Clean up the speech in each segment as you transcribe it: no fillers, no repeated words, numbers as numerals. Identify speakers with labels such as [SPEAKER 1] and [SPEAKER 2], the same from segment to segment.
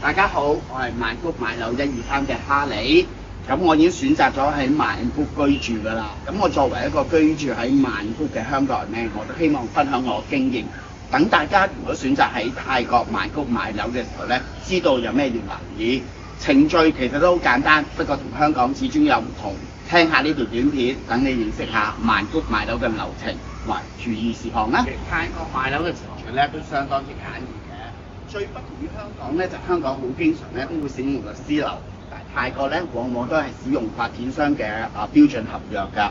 [SPEAKER 1] 大家好，我係曼谷買樓123嘅哈利。咁我已經選擇咗喺曼谷居住㗎啦。咁我作為一個居住喺曼谷嘅香港人咧，我都希望分享我經驗。等大家如果選擇喺泰國曼谷買樓嘅時候咧，知道有咩要留意。程序其實都好簡單，不過同香港始終有唔同。聽下呢條短片，等你認識下曼谷買樓嘅流程同埋注意事項啦。泰國買樓嘅程序咧都相當之簡易嘅，最不同於香港咧就香港好經常咧都會使用律師樓，但係泰國咧往往都係使用發展商嘅標準合約㗎。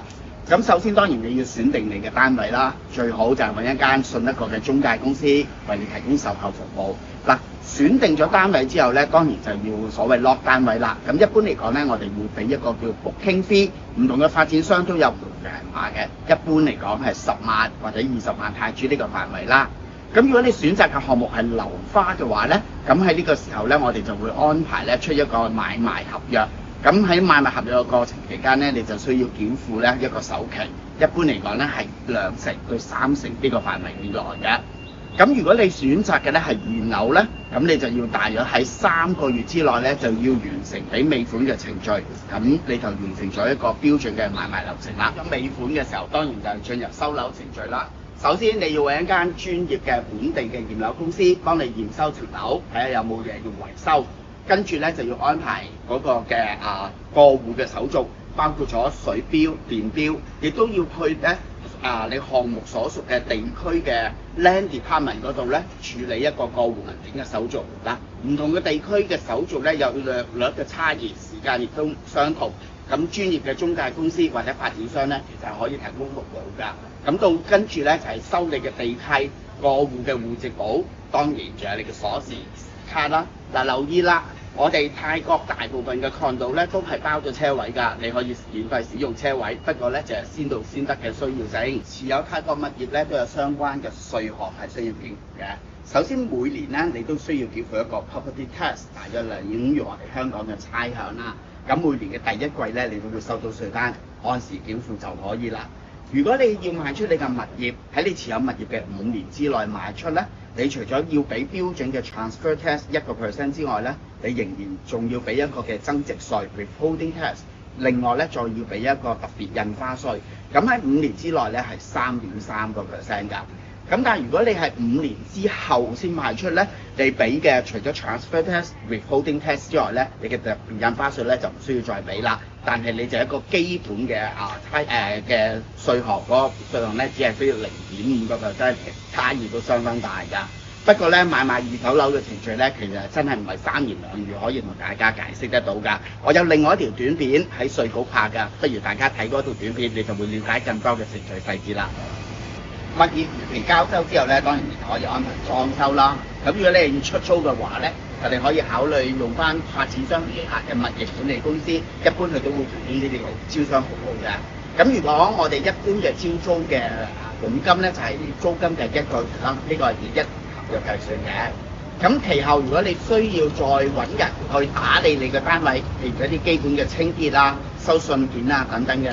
[SPEAKER 1] 咁首先當然你要選定你嘅單位啦，最好就係揾一間信得過嘅中介公司為你提供售後服務。嗱，選定咗單位之後咧，當然就要所謂 lock 單位啦。咁一般嚟講咧，我哋會俾一個叫 booking fee， 唔同嘅發展商都有唔同嘅碼嘅。一般嚟講係10萬或者20萬泰銖呢個範圍啦。咁如果你選擇嘅項目係樓花嘅話咧，咁喺呢個時候咧，我哋就會安排咧出一個買賣合約。咁喺買賣合約嘅過程期間咧，你就需要繳付咧一個首期。一般嚟講咧係2成到3成呢個範圍以內嘅。咁如果你選擇嘅咧係現樓咧，咁你就要大約喺3個月之內咧就要完成俾尾款嘅程序，咁你就完成咗一個標準嘅買賣流程啦。咁尾款嘅時候，當然就係進入收樓程序啦。首先你要揾一間專業嘅本地嘅驗樓公司幫你驗收層樓，睇下有冇嘢要維修，跟住咧就要安排嗰個嘅過戶嘅手續，包括咗水標、電標，亦都要去咧你項目所屬嘅地區嘅 Land Department 嗰度咧處理一個過戶文件嘅手續啦。唔同嘅地區嘅手續咧有略略嘅差異，時間亦都唔相同。咁專業嘅中介公司或者發展商咧，其實係可以提供服務㗎。咁到跟住咧就係收你嘅地契、過戶嘅戶籍簿，當然仲有你嘅鎖匙卡啦。嗱，留意啦，我哋泰國大部分嘅 condo 咧都係包咗車位㗎，你可以免費使用車位。不過咧就係先到先得嘅需要性。持有泰國物業咧都有相關嘅稅項係需要繳付嘅。首先每年咧你都需要繳付一個 property tax， 大約等於我哋香港嘅差餉啦。咁每年嘅第一季咧，你都會收到稅單，按時繳付就可以啦。如果你要賣出你嘅物業，喺你持有物業嘅5年之內賣出咧，你除咗要俾標準嘅 transfer tax 1% 之外咧，你仍然仲要俾一個嘅增值稅 withholding tax， 另外咧再要俾一個特別印花稅。咁喺5年之內咧係3.3% 㗎。咁但係如果你係5年之後先賣出咧，你俾嘅除咗 transfer tax、withholding tax 之外咧，你嘅特別印花稅咧就唔需要再俾啦。但係你就一個基本嘅嘅稅項，嗰個稅項咧只係需要0.5%，差異都相當大㗎。不過咧買賣二手樓嘅程序咧，其實真係唔係3言2語可以同大家解釋得到㗎。我有另外一條短片喺稅局拍㗎，不如大家睇嗰條短片，你就會了解更多嘅程序細節啦。物業如期交收之後咧，當然你可以安排裝修啦。咁如果你係要出租嘅話咧，我哋可以考慮用翻發展商旗下嘅物業管理公司，一般佢都會提供呢啲招商服務嘅。咁如果我哋一般嘅招租嘅本金咧，就係租金嘅1個月啦，呢個係以1合約計算嘅。咁其後如果你需要再揾人去打理你嘅單位，譬如一啲基本嘅清潔啊、收信件啊等等嘅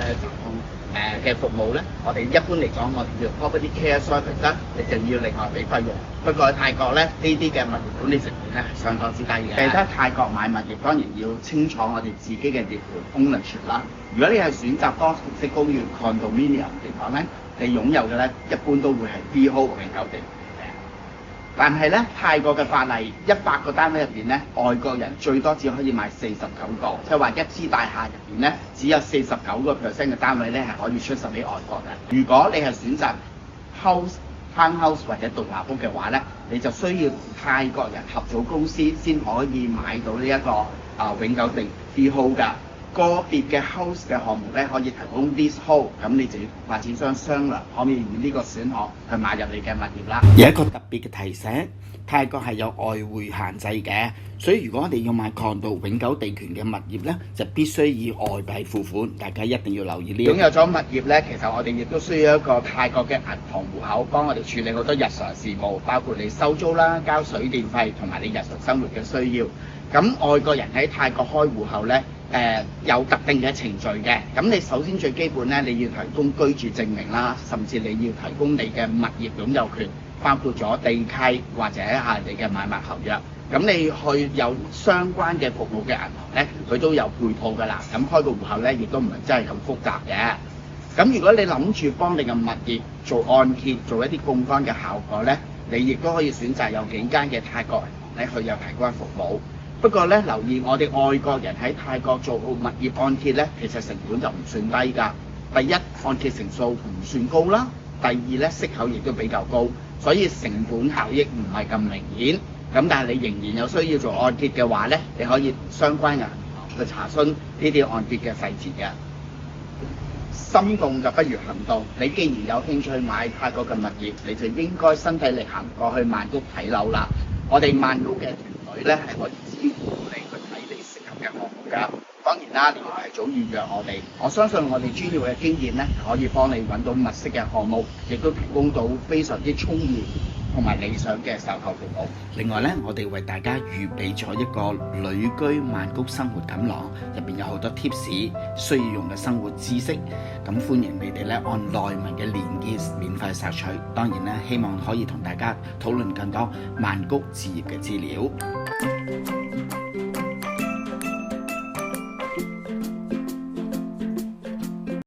[SPEAKER 1] 嘅服務咧，我哋一般嚟講，我哋叫 property care service 啦，你就要另外俾費用。不過喺泰國咧，呢啲嘅物業管理成本咧係相當之低嘅。記得泰國買物業當然要清楚我哋自己嘅業權 ownership 啦。如果你係選擇多層式公寓 condominium 嚟講咧，你擁有嘅咧一般都會係 freehold 永久地。但係咧，泰國嘅法例100個單位入邊咧，外國人最多只可以買49個，即係話一支大廈入邊咧，只有49% 嘅單位咧係可以出售俾外國人。如果你係選擇 townhouse 或者獨立屋嘅話咧，你就需要泰國人合組公司先可以買到呢一個永久地 freehold 㗎。個別嘅 house 嘅項目咧可以提供 leasehold， 咁你就要同發展商商量，可唔可以以呢個選項去買入你嘅物業啦。有一個特別嘅提醒，泰國係有外匯限制嘅，所以如果我哋要買 condo 永久地權嘅物業咧，就必須以外幣付款，大家一定要留意呢。擁有咗物業咧，其實我哋亦都需要一個泰國嘅銀行戶口，幫我哋處理好多日常事務，包括你收租啦、交水電費同埋你日常生活嘅需要。咁外國人喺泰國開戶口咧，有特定嘅程序嘅。咁你首先最基本咧，你要提供居住證明啦，甚至你要提供你嘅物業擁有權，包括咗地契或者係你嘅買賣合約。咁你去有相關嘅服務嘅銀行咧，佢都有配套㗎啦。咁開個戶口咧，亦都唔係真係咁複雜嘅。咁如果你諗住幫你嘅物業做按揭，做一啲槓桿嘅效果咧，你亦都可以選擇有幾間嘅泰國人咧，佢有提供服務。不過咧，留意我哋外國人喺泰國做物業按揭咧，其實成本就唔算低㗎。第一，按揭成數唔算高啦；第二咧，息口亦都比較高，所以成本效益唔係咁明顯。咁但係你仍然有需要做按揭嘅話咧，你可以同相關銀行去查詢呢啲按揭嘅細節嘅。心動就不如行動。你既然有興趣買泰國嘅物業，你就應該身體力行過去曼谷睇樓啦。我哋曼谷嘅團隊咧係可以支援你去睇你適合嘅項目㗎。當然啦，你要提早預約我哋。我相信我哋專業嘅經驗咧，可以幫你揾到物色嘅項目，亦都提供到非常之充裕同埋理想嘅售後服務。
[SPEAKER 2] 另外咧，我哋為大家預備咗一個旅居曼谷生活錦囊，入邊有好多 tips 需要用嘅生活知識。咁歡迎你哋咧按內文嘅連結免費索取。當然咧，希望可以同大家討論更多曼谷置業嘅資料。